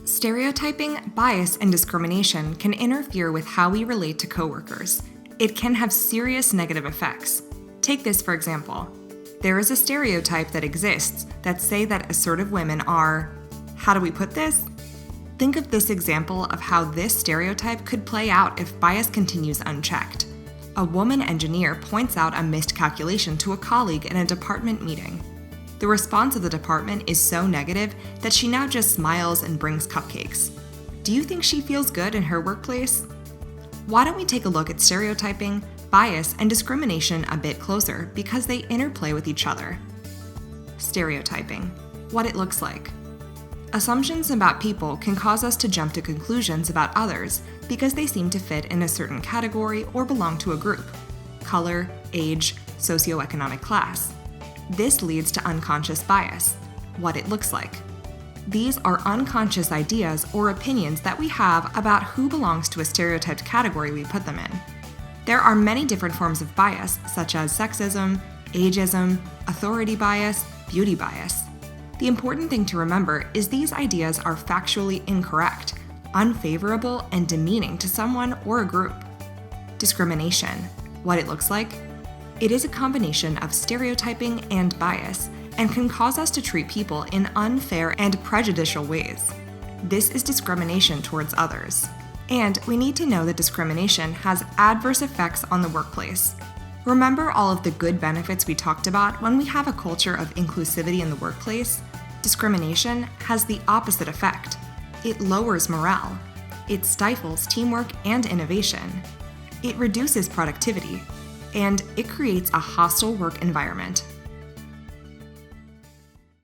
Stereotyping, bias, and discrimination can interfere with how we relate to coworkers. It can have serious negative effects. Take this for example. There is a stereotype that exists that say that assertive women are, how do we put this? Think of this example of how this stereotype could play out if bias continues unchecked. A woman engineer points out a missed calculation to a colleague in a department meeting. The response of the department is so negative that she now just smiles and brings cupcakes. Do you think she feels good in her workplace? Why don't we take a look at stereotyping, bias, and discrimination a bit closer because they interplay with each other. Stereotyping, what it looks like. Assumptions about people can cause us to jump to conclusions about others because they seem to fit in a certain category or belong to a group: color, age, socioeconomic class. This leads to unconscious bias, what it looks like. These are unconscious ideas or opinions that we have about who belongs to a stereotyped category we put them in. There are many different forms of bias, such as sexism, ageism, authority bias, beauty bias. The important thing to remember is these ideas are factually incorrect, unfavorable, and demeaning to someone or a group. Discrimination, what it looks like. It is a combination of stereotyping and bias and can cause us to treat people in unfair and prejudicial ways. This is discrimination towards others. And we need to know that discrimination has adverse effects on the workplace. Remember all of the good benefits we talked about when we have a culture of inclusivity in the workplace? Discrimination has the opposite effect. It lowers morale. It stifles teamwork and innovation. It reduces productivity. And it creates a hostile work environment.